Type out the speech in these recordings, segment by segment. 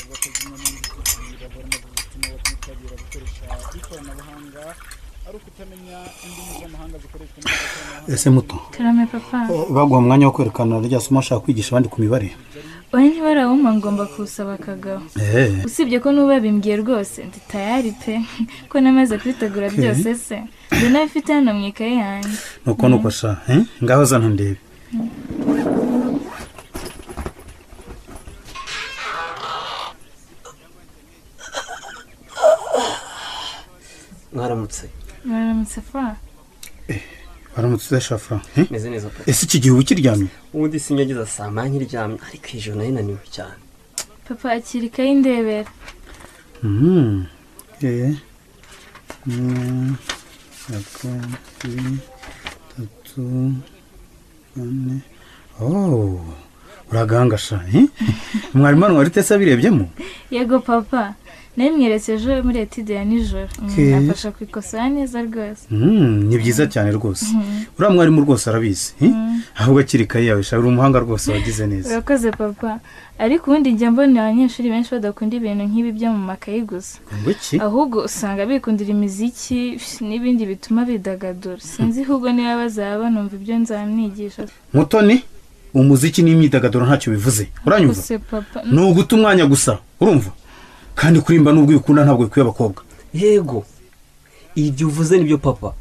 bavuga ko zimwe mu nzitizi bahura nazo zituma batitabira gukoresha ikoranabuhanga ari ukutamenya indimi z'amahanga zikoreshwa mu ikoranabuhanga. Ese muto karame papa baguha umwanya wo kwerekana rya somo ashaka kwigisha abandi ku mibare? oya ntibarawumpa ngomba kuwusaba Kagabo. Usibye ko n'ubabimbwiye rwose ndi tayari pe ko namaze kwitegura byose se ndi nabifite hano mu ikaye yanjye. nuko sha ngaho zana ndebe. Mwaramutse fa baramutse shafa meze neza pe. Ese iki gihe ukiryamye? Ubundi sinyagiza saa manyi ryamye ariko ijoro nari naniwe cyane. papa akiri ikaye ndebera. uraganga sha mwarimu hano warite se abirebyemo? Yego papa nemweretse ejo muri etide ya nijoro afasha kwikosora neza rwose. Ni byiza cyane rwose uriya mwarimu rwose arabizi ahubwo akiri ikaye yawe sha uri umuhanga rwose wagize neza. urakoze papa ariko ubundi njya mbona abanyeshuri benshi badakunda ibintu nk'ibi byo mu makayi gusa ahubwo usanga bikundira imiziki n'ibindi bituma bidagadura. sinzi ahubwo niba bazaba banumva ibyo nzamwigisha. Mutoni umuziki n'imyidagaduro ntacyo bivuze uranyumva? ni uguta umwanya gusa urumva kandi kurimba n'ubwo ukunda ntabwo bikwiye abakobwa. Yego ibyo uvuze nibyo papa.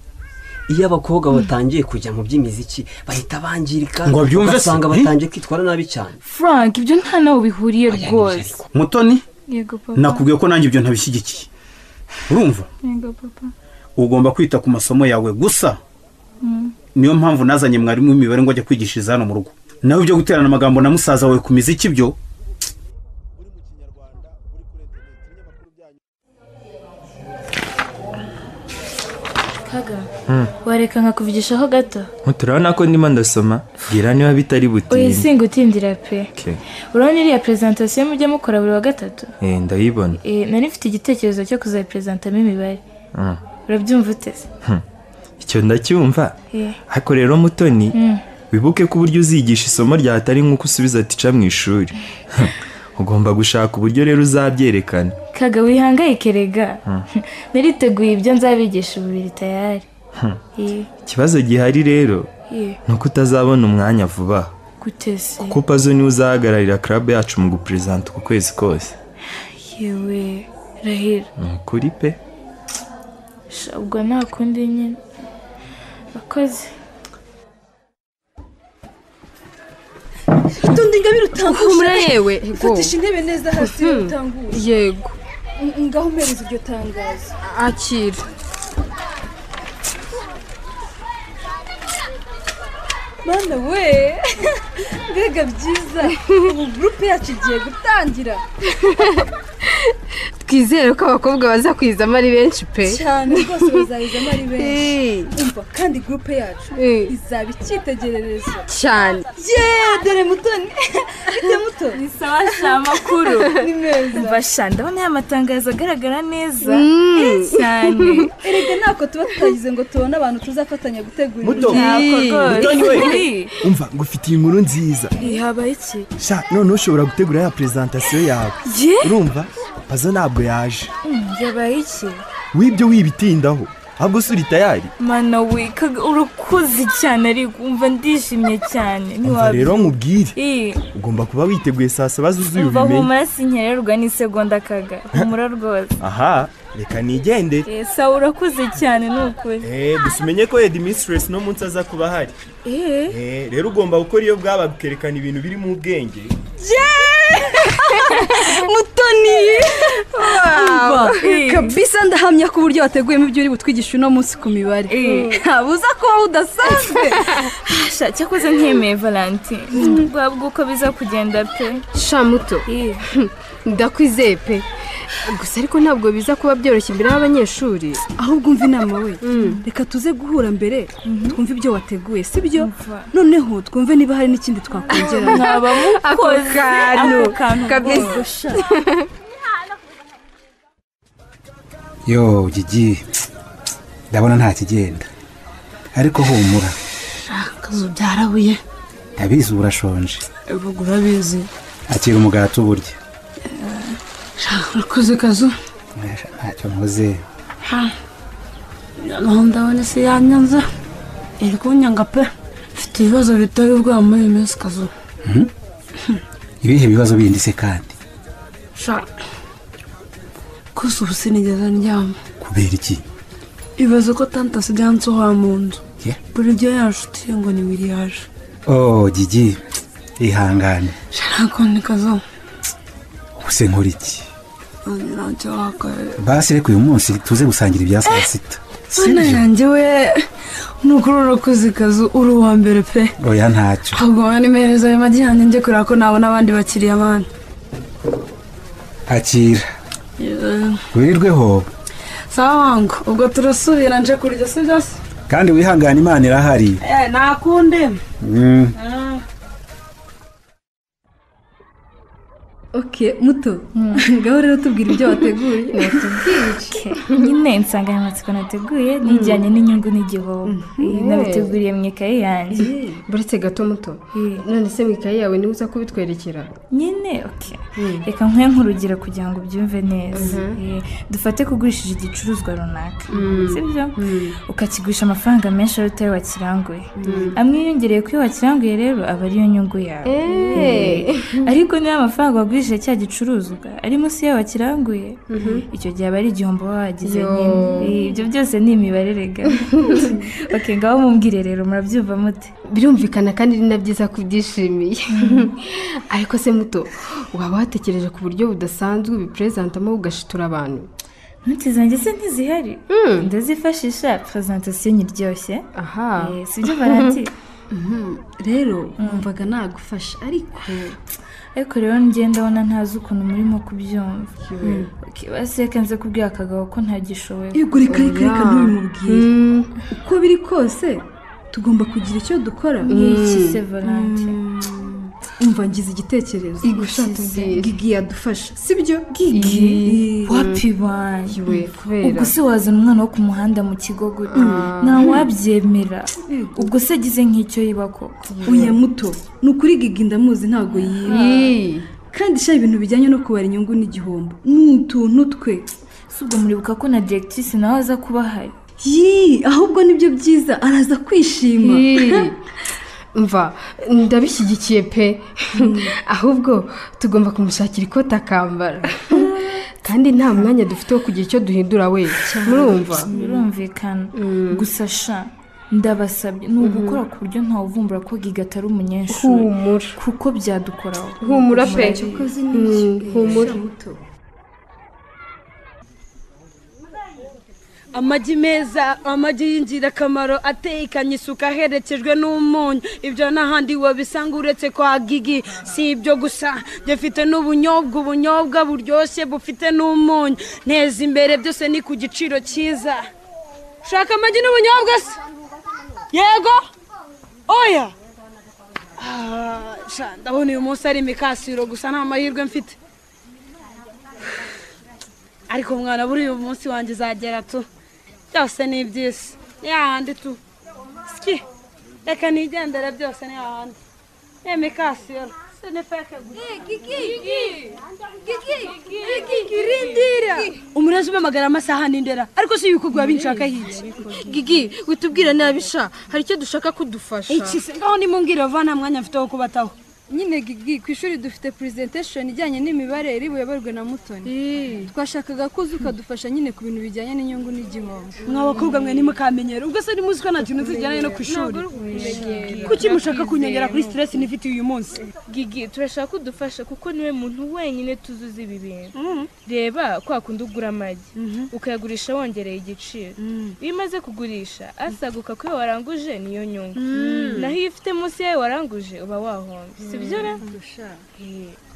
Iyo abakobwa batangiye kujya mu by'imiziki bahita bangirika ugasanga batangiye kwitwara nabi cyane. Frank ibyo nta nawe bihuriye rwose. Mutoni yego papa nakubwiye ko nanjye ibyo ntabishyigikiye urumva? yego papa ugomba kwita ku masomo yawe gusa. niyo mpamvu nazanye mwarimu w'imibare ngo ajye kwigishiriza hano mu rugo. nawe ibyo guterana amagambo na musaza wawe ku miziki byo Kaga wareka nkakuvugishaho gato. Turabona ko ndimo ndasoma bwira niba bitari butinde. Oya singutindira pe. Urabona iriya presentation mujye mukora buri wa gatatu? Ndayibona. Nari mfite igitekerezo cyo kuzayipresentamo imibare. Urabyumva ute? Icyo ndacyumva. Ariko rero Mutoni wibuke ko uburyo uzigisha isomo ryatari nk'uko usubiza tica mu ishuri. Ugomba gushaka uburyo rero uzabyerekana. Kaga wihangayike rega. Nariteguye ibyo nzabigisha ububiri tayari. Ikibazo gihari rero nuko utazabona umwanya vuba. Gutese kuko pazo ni uzahagararira club yacu mu gupresenta ku kwezi kose. Yewe Rahira kuri pe ubwo nta kundi nyine bakoze. Tundi ngabira utanguje humura yewe fatisha intebe neza hasi utanguje. Yego ngaho mpereza iryo tangazo. Akira Bana we mbega byiza ubu groupe yacu igiye gutangira. twizere ko abakobwa bazakwizamo ari benshi pe. cyane rwose bazayizamo ari benshi. umva kandi groupe yacu izaba icyitegererezo cyane. dore Mutoni ite Mutoni sawa sha makuru ni meza. umva sha ndabona ya matangazo agaragara neza cyane. erega nako tuba tutagize ngo tubone abantu tuzafatanya gutegura. Mutoni we umva ngufitiye inkuru nziza. habaye iki? Sha none ushobora gutegura ya presentation yawe. Urumva pazo ntabwo yaje. Yabaye iki? Wibyo wibitindaho ahubwo suri tayari. Mana we urukuzi cyane ariko umva ndishimye cyane. Umva rero nkubwire ugomba kuba witeguye saa 7 zuzuye ubimenye. Umva humura sinkererwa ni segonda Kaga. Humura rwose. Aha reka nigende. Sawa urakuze cyane nukuri. Gusa umenye ko headmistress no munsi aza kuba hari. Rero ugomba gukora iyo bwaba bukerekana ibintu biri mu bwenge. Mutoni kabisa ndahamya ko uburyo wateguyemo ibyo uri butwigisha uno munsi ku mibare buza kuba udasanzwe. cyakoze nkemeye Valentine bwabwo uko biza kugenda pe. Sha muto ndakwizeye pe gusa ariko ntabwo biza kuba byoroshye imbere y'abanyeshuri. ahubwo umva inama we reka tuze guhura mbere twumve ibyo wateguye sibyo noneho twumve niba hari n'ikindi twakongera. nkaba mukoze ako kantu kabisa. Yo Gigi ndabona nta kigenda ariko humura. Kazo byarabuye abizi urashonje. ubwo urabizi. Akira umugati uburyo. urakoze kazu ntacyo nkoze ndabona isi yanyanze iri kunyanga pe mfite ibibazo bitari ubwoba muri iyi minsi kazu ibihe bibazo bindi se kandi gusa ubu sinigeze ndyama kubera iki ibibazo ko tante asigaye ansohora mu nzu buri gihe yanshuti ngo ni miriyaje gigi ihangane ntabwo ni kazu ubuse nkora iki ntacyo wakora basi reka uyu munsi tuze gusangira ibya saa sita Mana yanjye we nukuri urakoze kazu uri uwa mbere pe oya ntacyo ahubwo nimereza ayo magi yanjye njye kureba ko nabona abandi bakiriya abandi akira wirirweho sawa wangu ubwo turasubira nje kurya si byose kandi wihangane Imana irahari nakunde muto ngaho rero tubwira ibyo wateguye nyine insanganyamatsiko nateguye nijyanye n'inyungu n'igihombo nabiteguriye mu ikaye yanjye buretse gato muto none se mu ikaye yawe niba uza kubitwerekera nyine reka nkwe nk'urugero kugira ngo ubyumve neza dufate kugurishije igicuruzwa runaka sibyo ukakigurisha amafaranga menshi ari utari wakiranguye amwe yiyongereye ko iyo wakiranguye rero aba ariyo nyungu yawe ariko niba amafaranga wagurishije cya gicuruzwa ari munsi yawe wakiranguye icyo gihe aba ari igihombo waba wagize nyine ibyo byose ni imibare rega ngaho mumbwire rero murabyumva mute birumvikana kandi ni na byiza kubyishimiye ariko se muto waba watekereje ku buryo budasanzwe ubiperezantamo ugashitura abantu ntuti zanjye se ntizihari ndazifashisha perezantasiyo nyiryoshye sibyo baranti rero numvaga nagufasha ariko rero ngenda ndabona ntazi ukuntu murimo kubyumva baseka nze kubwira akagabo ko ntagishoboye yego reka ntubimubwire uko biri kose tugomba kugira icyo dukora nk'iki se Valenti umva ngize igitekerezo Gigi yadufasha sibyo Gigi wapi banyiwe ubwo se wazana umwana wo ku muhanda mu kigo gute ntawe wabyemera ubwo se agize nk'icyo yiba koko uya muto ni ukuri Gigi ndamuzi ntabwo yiba kandi sha ibintu bijyanye no kubara inyungu n'igihombo ni utuntu twe si ubwo muribuka ko na directrice nawe aza kuba ahari ahubwo nibyo byiza araza kwishima mva ndabishyigikiye pe ahubwo tugomba kumushakira ikoti akambara kandi nta mwanya dufite wo kugira icyo duhindura we murumva birumvikana gusa sha ndabasabye ni ugukora ku buryo ntawuvumbura ko Giga atari umunyeshuri kuko byadukoraho humura pe humura amagi meza amagi y'ingirakamaro atekanye isuka aherekejwe n'umunyu ibyo n'ahandi wabisanga uretse kwa Gigi si ibyo gusa gifite ubunyobwa buryoshye bufite n'umunyu neza imbere byose ni ku giciro cyiza shaka amagi n'ubunyobwa se yego oya ndabona uyu munsi ari imikasiro gusa nta mahirwe mfite ariko mwana buri uyu munsi wanjye uzagera tu byose ni iby'isi ni hahandi tu ski reka nigendere byose ni hahandi imikasiro se ni feke gusa Gigi rindira umurezi ubamagara amasaha n'indera ariko si ibikugwa binshaka hiki Gigi witubwira nabisha hari icyo dushaka kudufasha iki se ngaho nimumbwire vana mwanya mfite wo kubataho nyine Gigi ku ishuri dufite presentation ijyanye n'imibare iri buyoborwe na Mutoni twashakaga ko ukadufasha nyine ku bintu bijyanye n'inyungu n'igihombo mwabakobwa mwe nimukamenyera ubwo se ni muzi ko nta kintu zijyanye no ku ishuri kuki mushaka kunyongera kuri stress nifite uyu munsi Gigi turashaka kudufasha kuko niwe muntu wenyine tuzuza ibi bintu reba kwa kundi ugura amagi ukayagurisha wongereye igiciro iyo umaze kugurisha asaguka ko waranguje niyo nyungu naho iyo ufite munsi yawe waranguje uba wahombye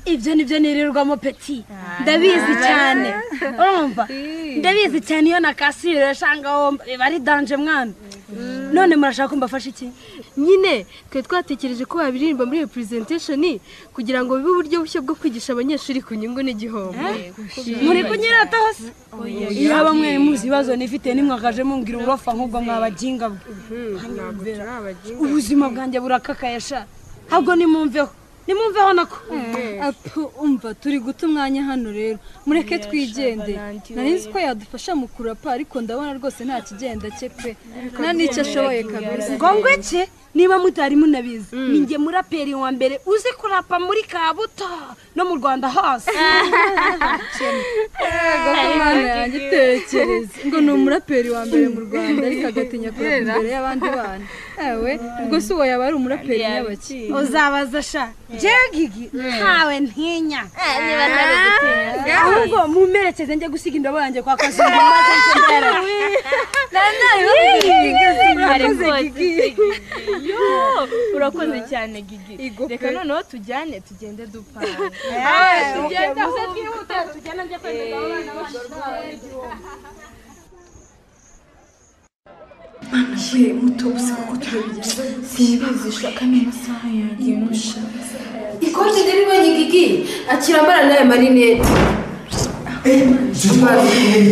ibyo nibyo nirirwamo peti ndabizi cyane urumva ndabizi cyane iyo nakasire shangaho biba ari danje mwana none murashaka ko mbafasha iki nyine twe twatekereje ko babiririmba muri iyo presentation kugira ngo bibe uburyo bushya bwo kwigisha abanyeshuri ku nyungu n'igihombo muri kunyirata hose iyo bamwe muzi ibibazo nifite nimwakaje mumbwira uburofa nk'ubwo mwabaginga ubuzima bwanjye burakakayasha ahubwo nimumveho nimumveho nako umva turi guta umwanya hano rero mureke twigende nari nzi ko yadufasha mu kurapa ariko ndabona rwose nta kigenda cye pe nta n'icyo ashoboye kabisa ngo iki niba mutari munabizi ninjye muraperi wa mbere uzi kurapa muri Kabuto no mu Rwanda hose Mwana yanjye tekereza ngo ni umuraperi wa mbere mu Rwanda ariko agatinya kurapa imbere y'abandi bana ewe ubwo si uwo yaba ari umuraperi nyabaki uzabaza sha Gigi ntawe ntinya niba ntari gutinya ahubwo mumerekeze njye gusiga indobo yanjye kwa Kazungu maze nzembera urakoze cyane Gigi reka noneho tujyane tugende dupana tugende twihuta tujyane njye kwendega abana bacu Ye muto usiko ko turabigeza simbizi shaka n'amasaha yagiye Ikote ndibonye Gigi akirambara naye marinette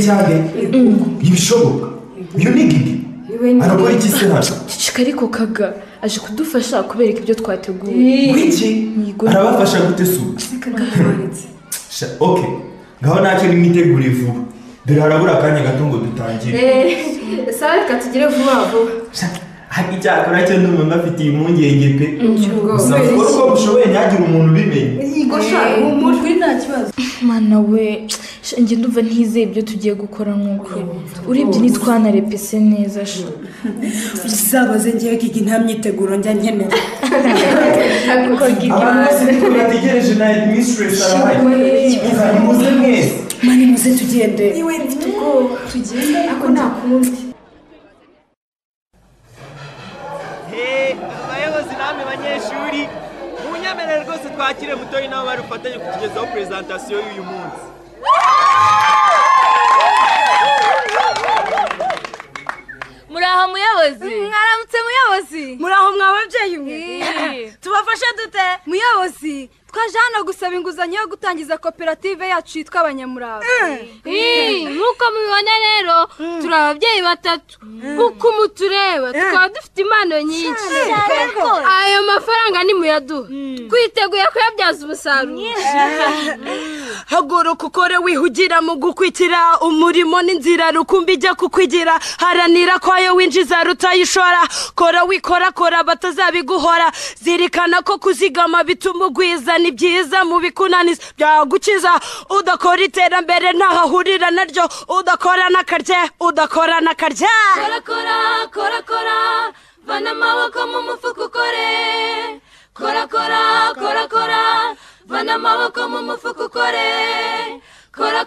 cyane ibishoboka iyo ni Gigi arakora iki se hano ariko kaga aje kudufasha kubereka ibyo twateguye wiki arabafasha gute su okay ngaho ntacyo nimwitegure vuba dore harabura akanya gato ngo dutangire sawa reka tugire vuba vuba haki cyakora cyo ndumva mbafitiye impungenge pe gusa ko mushoboye ntihagire umuntu ubimenye igosha umuntu kuri nta kibazo mana we njye ndumva ntizeye ibyo tugiye gukora nk'uko urebye nitwanarepese neza sha uzabaze ngiye Gigi nta myiteguro njya nkenera ariko Gigi bategereje na administrator arahari muze mwese mani muze tugende iwe mfite ubwoba tugende ariko nta kundi abayobozi namwe banyeshuri munyemerere rwose twakire Mutoni nabo bari ufatanye kutugezaho presentation y'uyu munsi muraho muyobozi mwaramutse muyobozi muraho mwababyeyi mwe tubafashe dute muyobozi twaje hano gusaba inguzanyo yo gutangiza koperative yacu yitwa abanyamurava nk'uko mubibona rero turi ababyeyi batatu uko mutureba tukaba dufite impano nyinshi ayo mafaranga nimuyaduha twiteguye kuyabyaza umusaruro haguruka ukore wihugira mu gukwikira umurimo n'inzira rukumbi ijya kukwigira haranira ko ayo winjiza rutayishora kora wikora batazabiguhora zirikana ko kuzigama bituma ugwiza ni byiza mu bikunaniza byagukiza udakora iterambere ntahahurira naryo udakora n'akarye kora vana amaboko mu mufuka ukore kora vana amaboko mu mufuka ukore kora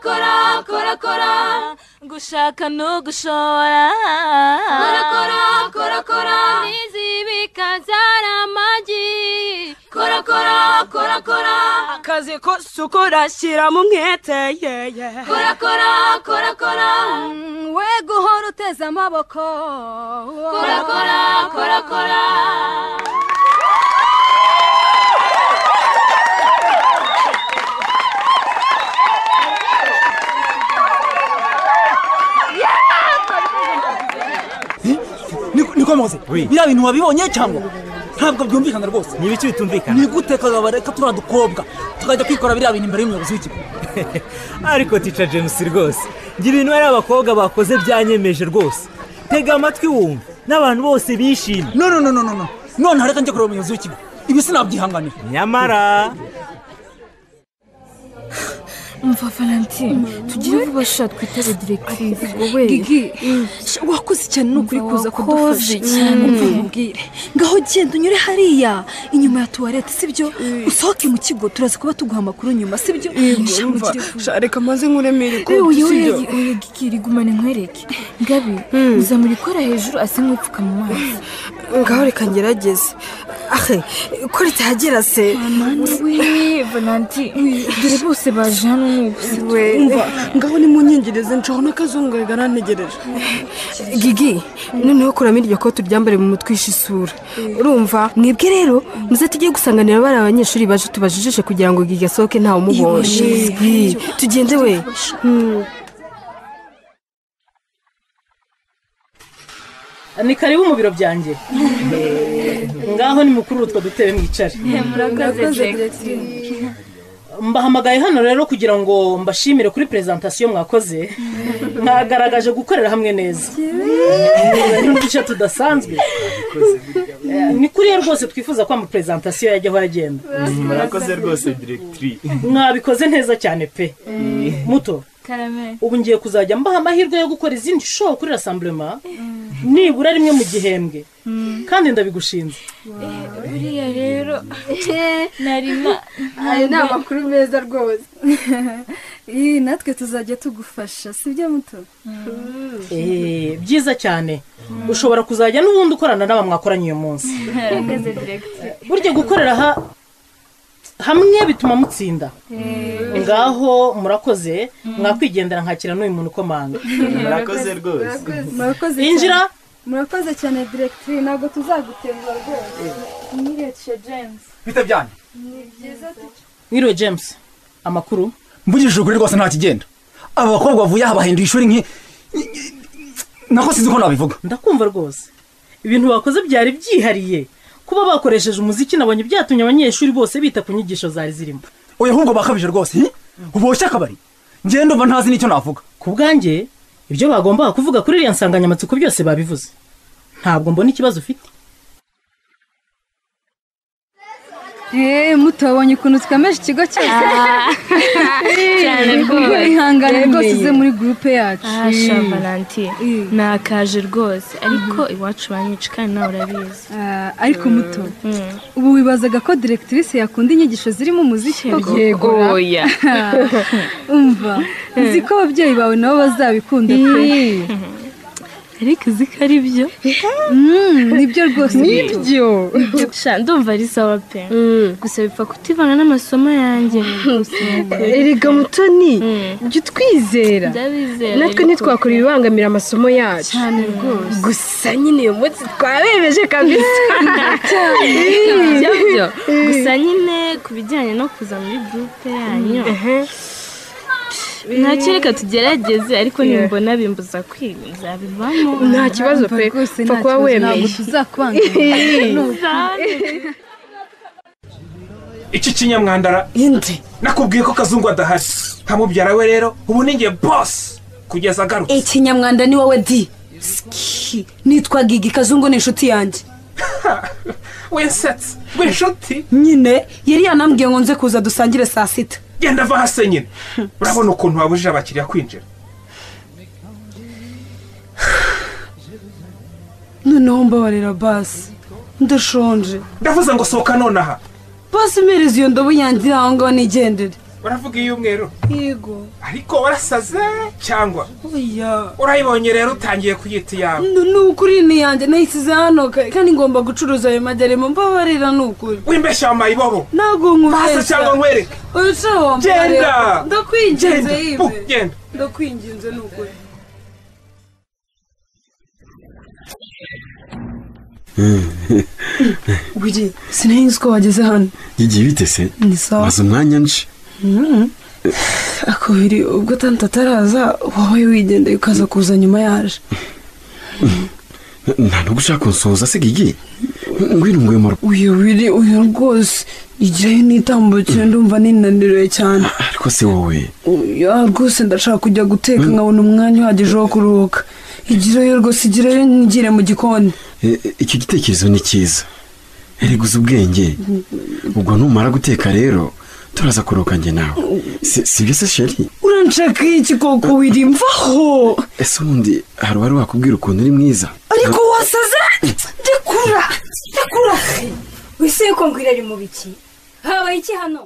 gushaka no gushora kora nizibika zara amagi kora akazi kose ukora shyira mu mwete kora we guhora uteze amaboko kora niko muze biriya bintu wabibonye cyangwa ntabwo byumvikana rwose ni ibiki bitumvikana ni gute kagabareka turiya dukobwa tukajya kwikora biriya bintu imbere y'umuyobozi w'ikigo ariko tica James rwose ngira ibintu bari abakobwa bakoze byanyemeje rwose tega amatwi wumva n'abantu bose bishimye none hareka njye kureba umuyobozi w'ikigo ibi sinabyihanganira nyamara umva Valentine tugire vuba sha twitebe directrice wowe Gigi wakoze cyane n'ukuri kuza kudufasha mbwire ngaho genda unyure hariya inyuma ya toilette sibyo usohoke mu kigo turaza kuba tuguha amakuru nyuma sibyo reka maze nkuremere ko oya Gigi rigumane nkwereke Gabi uzamurikora hejuru ase nk'upfuka mu mazi ngaho reka ngerageze ko ritahagera se Valentine dore bose baje hano ngaho ni mu nyingirize nshaho n'akazungu garantegereje Gigi noneho kuramo iryo kote uryambare mu mutwe isura urumva mwebwe rero muze tujye gusanganira bari abanyeshuri baje tubajijishe kugira ngo Gigi asohoke ntawe umubonye tugende we ni karibu mu biro byanjye ngaho ni mukuru utwo dutebe mwicare murakoze Directrice. mbahamagaye hano rero kugira ngo mbashimire kuri presentation mwakoze mwagaragaje gukorera hamwe neza n'uduce tudasanzwe ni kuri rwose twifuza ko ama presentation yajyaho aragenda murakoze rwose Directrice. mwabikoze neza cyane pe muto Karame. ubu ngiye kuzajya mbaha amahirwe yo gukora izindi show kuri rassemblement nibura rimwe mu gihembwe kandi ndabigushinze buriya rero narima ayo ni amakuru meza rwose natwe tuzajya tugufasha sibyo muto byiza cyane ushobora kuzajya n'ubundi ukorana n'aba mwakoranye uyu munsi murakoze Directrice. burya gukorera hamwe bituma mutsinda ngaho murakoze mwakwigendera nkakira n'uyu muntu ukomanga murakoze rwose murakoze injira murakoze cyane Directrice ntabwo tuzagutenguha rwose Mwiriwe James. bite byane ni byiza mwiriwe James amakuru mvugishije ukuri rwose nta kigenda aba bakobwa bavuye aha bahinduye ishuri nako sinzi ko nabivuga ndakumva rwose ibintu bakoze byari byihariye kuba bakoresheje umuziki nabonye byatumye abanyeshuri bose bita ku nyigisho zari zirimo oya ahubwo bakabije rwose uboshye akabari njye ndumva ntazi n'icyo navuga ku bwanjye ibyo bagombaga kuvuga kuri iriya nsanganyamatsiko byose babivuze ntabwo mbona ikibazo ufite muto wabonye ukuntu twameje ikigo cyose cyane rwose ihangane rwose uze muri groupe yacu Valentin nakaje rwose ariko iwacu banyica kandi nawe urabizi ariko muto ubu wibazaga ko Directrice yakunda inyigisho zirimo umuziki yego oya umva uzi ko ababyeyi bawe nabo bazabikunda pe ariko uzi ko ari byo nibyo rwose nibyo ndumva ari sawa pe gusa bipfa kutivanga n'amasomo yanjye erega mutoni jya utwizera ndabizera natwe ntitwakora ibibangamira amasomo yacu cyane rwose gusa nyine uyu munsi twabemeje kabisa byo gusa nyine ku bijyanye no kuza muri groupe yanyu ntacyo reka tugerageze ariko nimbona bimbuza kwiga nzabivamo nta kibazo pe pfa kuba wemeye ntabwo tuzakubangamira iki kinyamwandara indi nakubwiye ko Kazungu adahari nkamubyara we rero ubu ni njye boss kugeza agarutse ikinyamwanda ni wowe di nitwa Gigi Kazungu ni inshuti yanjye wensetse w'inshuti nyine yari yanambwiye ngo nze kuza dusangire saa sita genda va hasi nyine urabona ukuntu wabujije abakiriya kwinjira noneho mbabarira basi ndashonje ndavuze ngo sohoka nonaha basi mpereza iyo ndobo yanjye aho ngaho nigendere uravuga iy'umweru yego ariko warasaze cyangwa oya urayibonye rero utangiye kuyita iyawe ni ukuri ni yanjye nayisize hano kandi ngomba gucuruza ayo mageremo mbabarira ni ukuri wimbeshya amayibobo ntabwo nkubeshya basi cyangwa nkwereke genda ndakwinginze yibe genda ndakwinginze ni ukuri buri sinzi ko wageze hano igihe bite se ni sawa maze umwanya nje akubiri ubwo tante ataraza wowe wigendeye ukaza kuza nyuma yaje nta no gushaka kunsoza se Gigi ngwino nguye mu uyu rwose igirayo n'itambukire ndumva ninaniriwe cyane ariko se wowe rwose ndashaka kujya guteka nkabona umwanya uhagije wo kuruhuka igirayo rwose igirayo nigire mu gikoni icyo gitekerezo ni cyiza eriguza ubwenge ubwo numara guteka rero turaza kuruhuka njye nawe si byo se sheri uranshaka iki koko wirimvaho ese ubundi hari uwari wakubwira ukuntu uri mwiza ariko wasaze ndekura wese yuko ngwira ari mu biki habaye iki hano